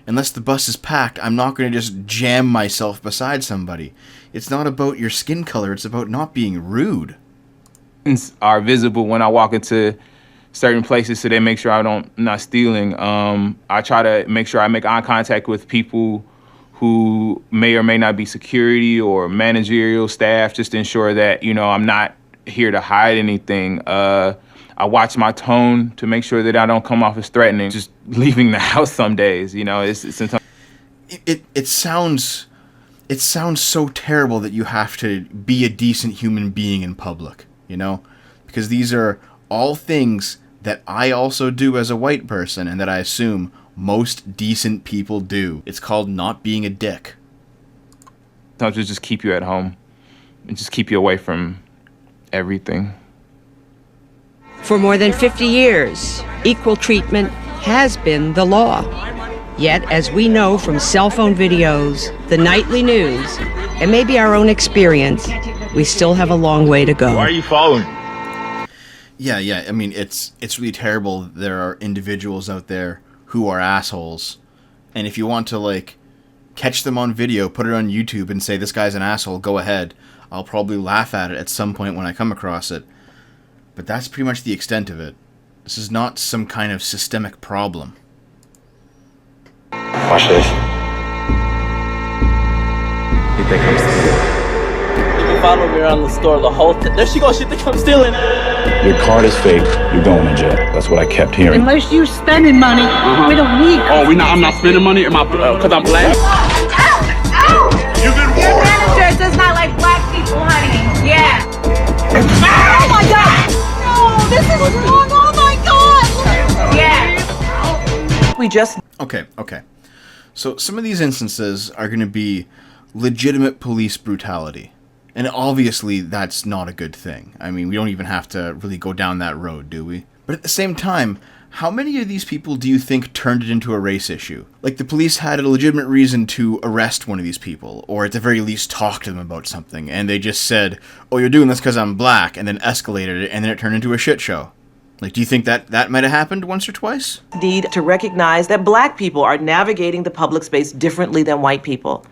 Unless the bus is packed, I'm not going to just jam myself beside somebody. It's not about your skin color, it's about not being rude. Are visible when I walk into certain places, so they make sure I'm not stealing. I try to make sure I make eye contact with people who may or may not be security or managerial staff, just to ensure that, I'm not here to hide anything. I watch my tone to make sure that I don't come off as threatening. Just leaving the house some days, it's sometimes... It sounds so terrible that you have to be a decent human being in public. Because these are all things that I also do as a white person, and that I assume most decent people do. It's called not being a dick. Sometimes it just keep you at home and just keep you away from everything. For more than 50 years, equal treatment has been the law. Yet, as we know from cell phone videos, the nightly news, and maybe our own experience, we still have a long way to go. Why are you following? Yeah. I mean, it's really terrible. There are individuals out there who are assholes. And if you want to, catch them on video, put it on YouTube and say, this guy's an asshole, go ahead. I'll probably laugh at it at some point when I come across it. But that's pretty much the extent of it. This is not some kind of systemic problem. Watch this. You think I'm stealing? You follow me around the store the whole time. There she goes, she think I'm stealing. Your card is fake. You're going to jail. That's what I kept hearing. Unless you're spending money, we don't need. Oh, I'm not spending money because I'm black. You've been warned. Your manager does not like black people, honey. Yeah. Oh my God! No, this is wrong. Oh my God! Yeah. We just... Okay. So some of these instances are going to be legitimate police brutality. And obviously that's not a good thing. I mean, we don't even have to really go down that road, do we? But at the same time, how many of these people do you think turned it into a race issue? Like the police had a legitimate reason to arrest one of these people, or at the very least talk to them about something, and they just said, oh, you're doing this because I'm black, and then escalated it, and then it turned into a shit show. Like, do you think that might have happened once or twice? Need to recognize that black people are navigating the public space differently than white people.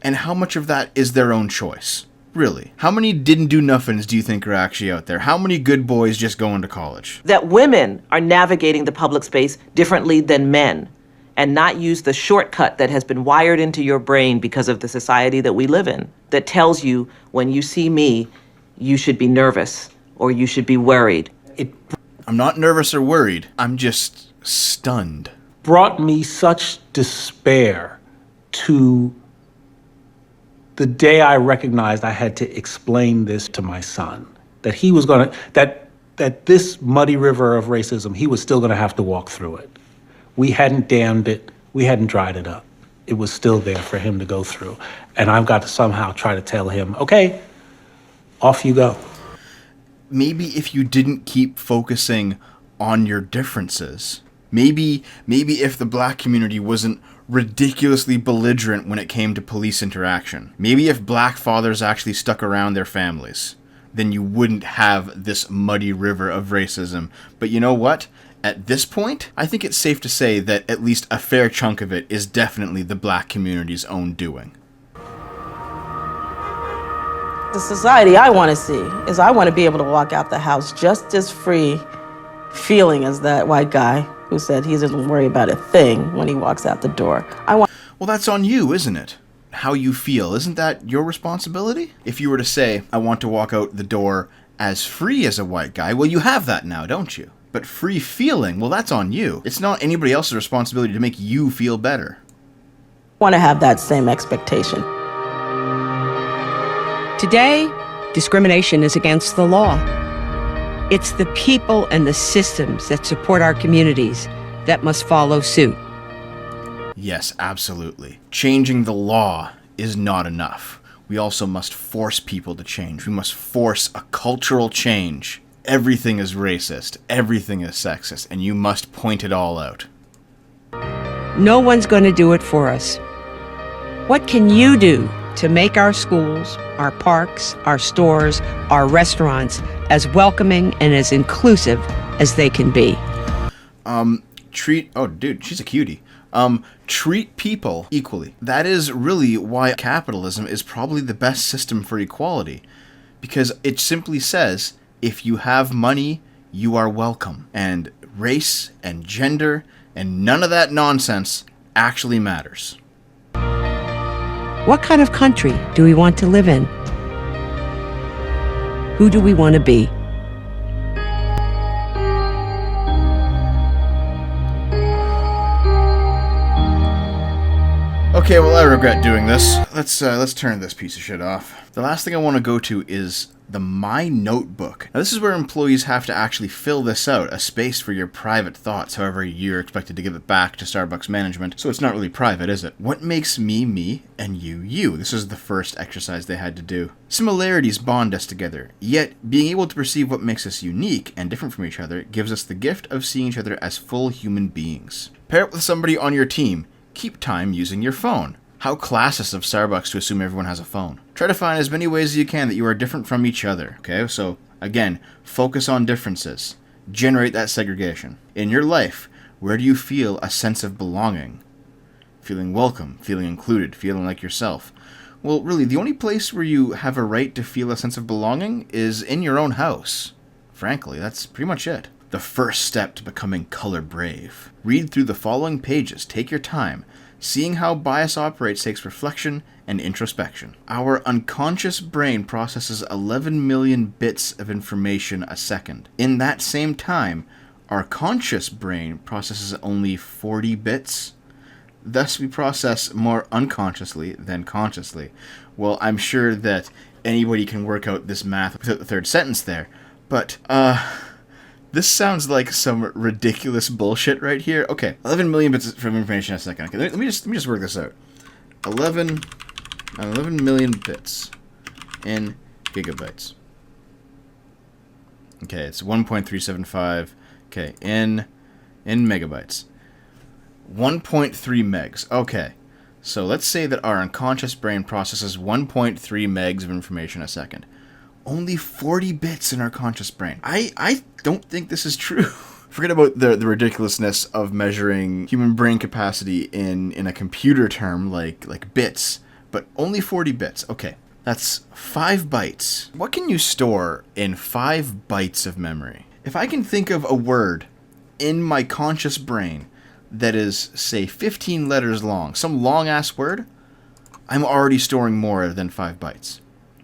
And how much of that is their own choice? Really? How many didn't do nothings do you think are actually out there? How many good boys just going to college? That women are navigating the public space differently than men, and not use the shortcut that has been wired into your brain because of the society that we live in, that tells you when you see me, you should be nervous or you should be worried. I'm not nervous or worried. I'm just stunned. Brought me such despair to the day I recognized I had to explain this to my son, that he was going to, that this muddy river of racism, he was still going to have to walk through it. We hadn't dammed it. We hadn't dried it up. It was still there for him to go through. And I've got to somehow try to tell him, okay, off you go. Maybe if you didn't keep focusing on your differences, maybe if the black community wasn't ridiculously belligerent when it came to police interaction, maybe if black fathers actually stuck around their families, then you wouldn't have this muddy river of racism. But you know what? At this point, I think it's safe to say that at least a fair chunk of it is definitely the black community's own doing. The society I want to see is I want to be able to walk out the house just as free feeling as that white guy who said he doesn't worry about a thing when he walks out the door. Well, that's on you, isn't it? How you feel. Isn't that your responsibility? If you were to say, I want to walk out the door as free as a white guy, well, you have that now, don't you? But free feeling, well, that's on you. It's not anybody else's responsibility to make you feel better. I want to have that same expectation. Today, discrimination is against the law. It's the people and the systems that support our communities that must follow suit. Yes, absolutely. Changing the law is not enough. We also must force people to change. We must force a cultural change. Everything is racist, everything is sexist, and you must point it all out. No one's going to do it for us. What can you do to make our schools, our parks, our stores, our restaurants as welcoming and as inclusive as they can be? Oh, dude, she's a cutie. Treat people equally. That is really why capitalism is probably the best system for equality. Because it simply says, if you have money, you are welcome. And race and gender and none of that nonsense actually matters. What kind of country do we want to live in? Who do we want to be? Okay, well, I regret doing this. Let's turn this piece of shit off. The last thing I want to go to is the My Notebook. Now, this is where employees have to actually fill this out, a space for your private thoughts. However, you're expected to give it back to Starbucks management, so it's not really private, is it? What makes me, me, and you, you? This is the first exercise they had to do. Similarities bond us together, yet being able to perceive what makes us unique and different from each other gives us the gift of seeing each other as full human beings. Pair it with somebody on your team. Keep time using your phone. How classist of Starbucks to assume everyone has a phone. Try to find as many ways as you can that you are different from each other, okay? So, again, focus on differences. Generate that segregation. In your life, where do you feel a sense of belonging? Feeling welcome, feeling included, feeling like yourself. Well, really, the only place where you have a right to feel a sense of belonging is in your own house. Frankly, that's pretty much it. The first step to becoming color brave. Read through the following pages, take your time. Seeing how bias operates takes reflection and introspection. Our unconscious brain processes 11 million bits of information a second. In that same time, our conscious brain processes only 40 bits. Thus, we process more unconsciously than consciously. Well, I'm sure that anybody can work out this math without the third sentence there, but, this sounds like some ridiculous bullshit right here. Okay, 11 million bits of information a second. Okay, let me just work this out. 11 million bits in gigabytes. Okay, it's 1.375. Okay, in megabytes. 1.3 megs. Okay, so let's say that our unconscious brain processes 1.3 megs of information a second. Only 40 bits in our conscious brain. I don't think this is true. Forget about the ridiculousness of measuring human brain capacity in a computer term like bits, but only 40 bits. Okay, that's 5 bytes. What can you store in 5 bytes of memory? If I can think of a word in my conscious brain that is, say, 15 letters long, some long-ass word, I'm already storing more than 5 bytes.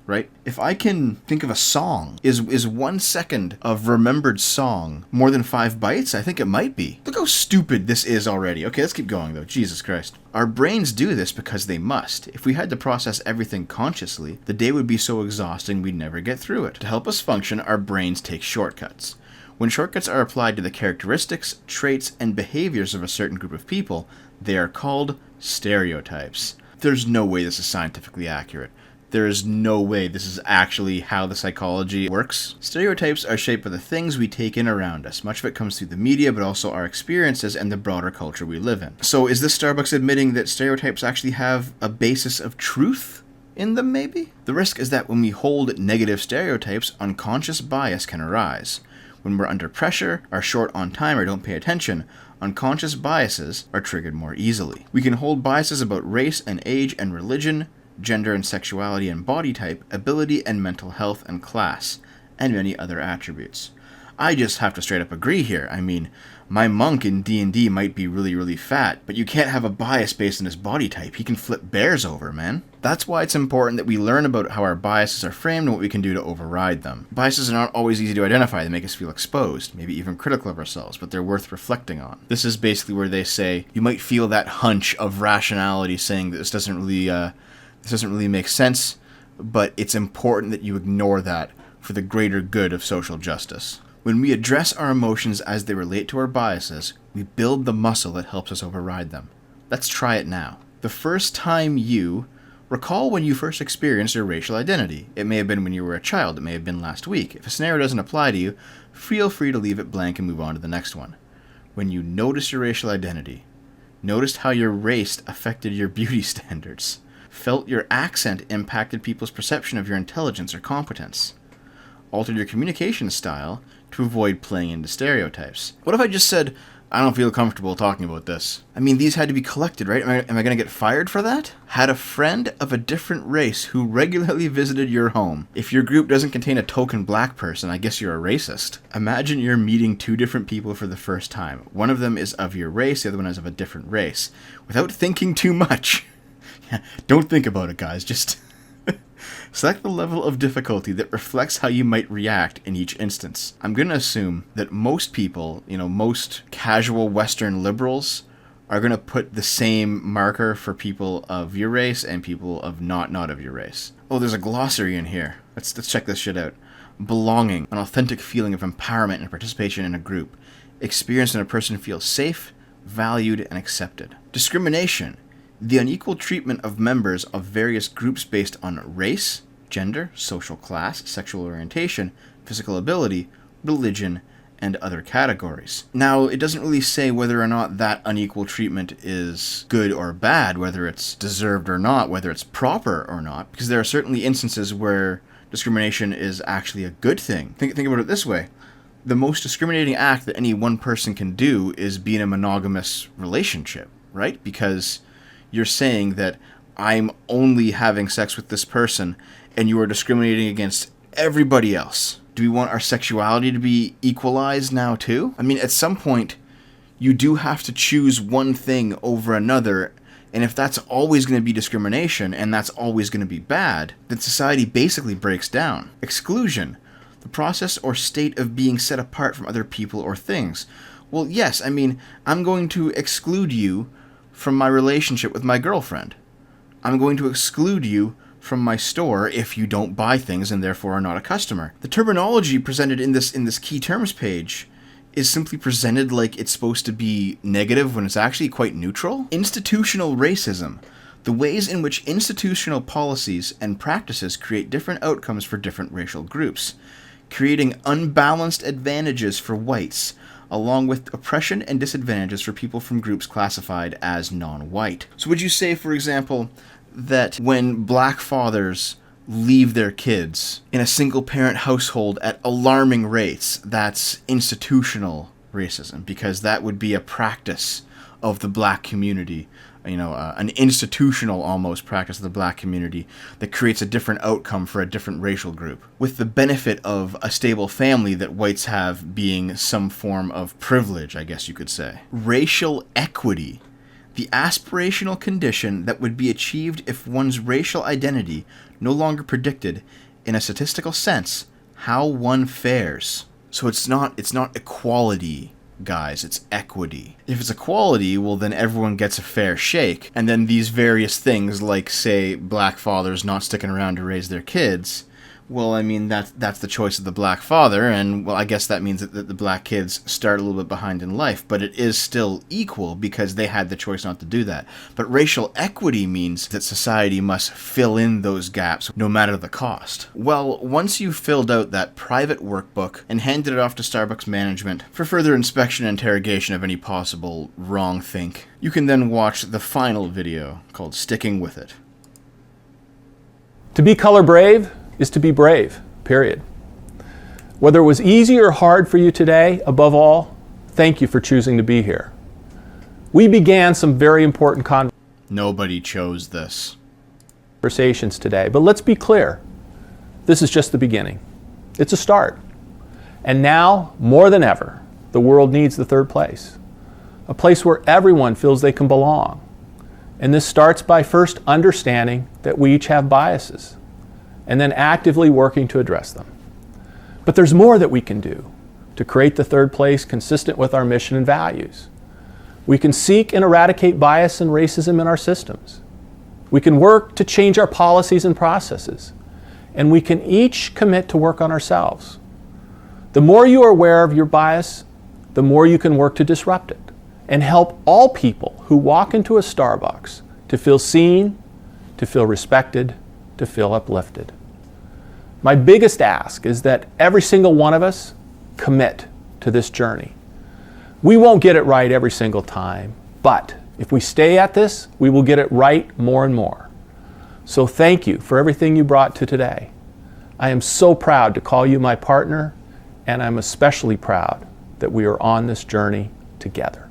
Right? If I can think of a song, is 1 second of remembered song more than 5 bytes? I think it might be. Look how stupid this is already. Okay, let's keep going though. Jesus Christ. Our brains do this because they must. If we had to process everything consciously, the day would be so exhausting we'd never get through it. To help us function, our brains take shortcuts. When shortcuts are applied to the characteristics, traits, and behaviors of a certain group of people, they are called stereotypes. There's no way this is scientifically accurate. There is no way this is actually how the psychology works. Stereotypes are shaped by the things we take in around us. Much of it comes through the media, but also our experiences and the broader culture we live in. So is this Starbucks admitting that stereotypes actually have a basis of truth in them, maybe? The risk is that when we hold negative stereotypes, unconscious bias can arise. When we're under pressure, are short on time, or don't pay attention, unconscious biases are triggered more easily. We can hold biases about race and age and religion, gender and sexuality and body type, ability and mental health and class, and many other attributes. I just have to straight up agree here. I mean, my monk in D&D might be really, really fat, but you can't have a bias based on his body type. He can flip bears over, man. That's why it's important that we learn about how our biases are framed and what we can do to override them. Biases are not always easy to identify. They make us feel exposed, maybe even critical of ourselves, but they're worth reflecting on. This is basically where they say, you might feel that hunch of rationality saying that this doesn't really make sense, but it's important that you ignore that for the greater good of social justice. When we address our emotions as they relate to our biases, we build the muscle that helps us override them. Let's try it now. The first time recall when you first experienced your racial identity. It may have been when you were a child, it may have been last week. If a scenario doesn't apply to you, feel free to leave it blank and move on to the next one. When you noticed your racial identity, noticed how your race affected your beauty standards, felt your accent impacted people's perception of your intelligence or competence, altered your communication style to avoid playing into stereotypes. What if I just said, I don't feel comfortable talking about this? I mean, these had to be collected, right? Am I going to get fired for that? Had a friend of a different race who regularly visited your home. If your group doesn't contain a token black person, I guess you're a racist. Imagine you're meeting 2 different people for the first time. One of them is of your race, the other one is of a different race. Without thinking too much, don't think about it, guys. Just select the level of difficulty that reflects how you might react in each instance. I'm going to assume that most people, most casual Western liberals are going to put the same marker for people of your race and people of not of your race. Oh, there's a glossary in here. Let's check this shit out. Belonging, an authentic feeling of empowerment and participation in a group, experienced when a person feels safe, valued, and accepted. Discrimination, the unequal treatment of members of various groups based on race, gender, social class, sexual orientation, physical ability, religion, and other categories. Now, it doesn't really say whether or not that unequal treatment is good or bad, whether it's deserved or not, whether it's proper or not, because there are certainly instances where discrimination is actually a good thing. Think about it this way. The most discriminating act that any one person can do is be in a monogamous relationship, right? Because you're saying that I'm only having sex with this person, and you are discriminating against everybody else. Do we want our sexuality to be equalized now too? I mean, at some point, you do have to choose one thing over another, and if that's always going to be discrimination, and that's always going to be bad, then society basically breaks down. Exclusion, the process or state of being set apart from other people or things. Well, yes, I mean, I'm going to exclude you from my relationship with my girlfriend. I'm going to exclude you from my store if you don't buy things and therefore are not a customer. The terminology presented in this key terms page is simply presented like it's supposed to be negative when it's actually quite neutral. Institutional racism, the ways in which institutional policies and practices create different outcomes for different racial groups, creating unbalanced advantages for whites, along with oppression and disadvantages for people from groups classified as non-white. So would you say, for example, that when black fathers leave their kids in a single-parent household at alarming rates, that's institutional racism, because that would be a practice of the black community, an institutional almost practice of the black community that creates a different outcome for a different racial group, with the benefit of a stable family that whites have being some form of privilege, I guess you could say. Racial equity, the aspirational condition that would be achieved if one's racial identity no longer predicted, in a statistical sense, how one fares. So it's not equality, guys, it's equity. If it's equality, well then everyone gets a fair shake, and then these various things like, say, black fathers not sticking around to raise their kids, well, I mean, that's the choice of the black father, and, well, I guess that means that the black kids start a little bit behind in life, but it is still equal because they had the choice not to do that. But racial equity means that society must fill in those gaps, no matter the cost. Well, once you've filled out that private workbook and handed it off to Starbucks management for further inspection and interrogation of any possible wrong think, you can then watch the final video called Sticking With It. To be color brave is to be brave, period. Whether it was easy or hard for you today, above all, thank you for choosing to be here. We began some very important Nobody chose this. Conversations today, but let's be clear. This is just the beginning. It's a start. And now, more than ever, the world needs the third place. A place where everyone feels they can belong. And this starts by first understanding that we each have biases, and then actively working to address them. But there's more that we can do to create the third place consistent with our mission and values. We can seek and eradicate bias and racism in our systems. We can work to change our policies and processes. And we can each commit to work on ourselves. The more you are aware of your bias, the more you can work to disrupt it and help all people who walk into a Starbucks to feel seen, to feel respected, to feel uplifted. My biggest ask is that every single one of us commit to this journey. We won't get it right every single time, but if we stay at this, we will get it right more and more. So thank you for everything you brought to today. I am so proud to call you my partner, and I'm especially proud that we are on this journey together.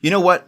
You know what?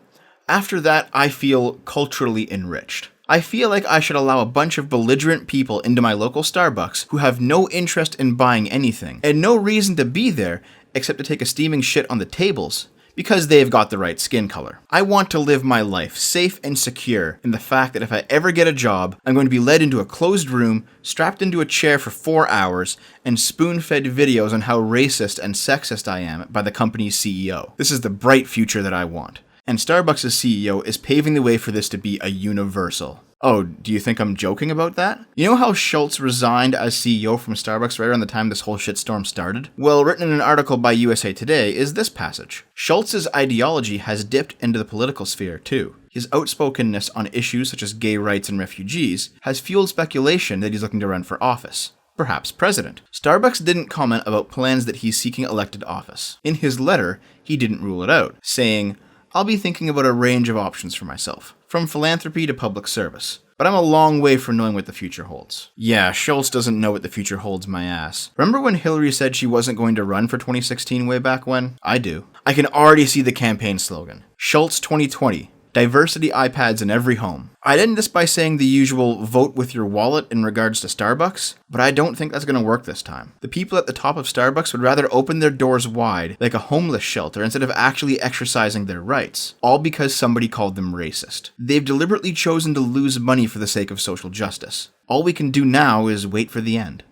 After that, I feel culturally enriched. I feel like I should allow a bunch of belligerent people into my local Starbucks who have no interest in buying anything, and no reason to be there except to take a steaming shit on the tables, because they've got the right skin color. I want to live my life safe and secure in the fact that if I ever get a job, I'm going to be led into a closed room, strapped into a chair for 4 hours, and spoon-fed videos on how racist and sexist I am by the company's CEO. This is the bright future that I want. And Starbucks' CEO is paving the way for this to be a universal. Oh, do you think I'm joking about that? You know how Schultz resigned as CEO from Starbucks right around the time this whole shitstorm started? Well, written in an article by USA Today is this passage. Schultz's ideology has dipped into the political sphere too. His outspokenness on issues such as gay rights and refugees has fueled speculation that he's looking to run for office. Perhaps president. Starbucks didn't comment about plans that he's seeking elected office. In his letter, he didn't rule it out, saying, "I'll be thinking about a range of options for myself, from philanthropy to public service, but I'm a long way from knowing what the future holds." Yeah, Schultz doesn't know what the future holds, my ass. Remember when Hillary said she wasn't going to run for 2016 way back when? I do. I can already see the campaign slogan. Schultz 2020. Diversity iPads in every home. I'd end this by saying the usual vote with your wallet in regards to Starbucks, but I don't think that's going to work this time. The people at the top of Starbucks would rather open their doors wide like a homeless shelter instead of actually exercising their rights, all because somebody called them racist. They've deliberately chosen to lose money for the sake of social justice. All we can do now is wait for the end.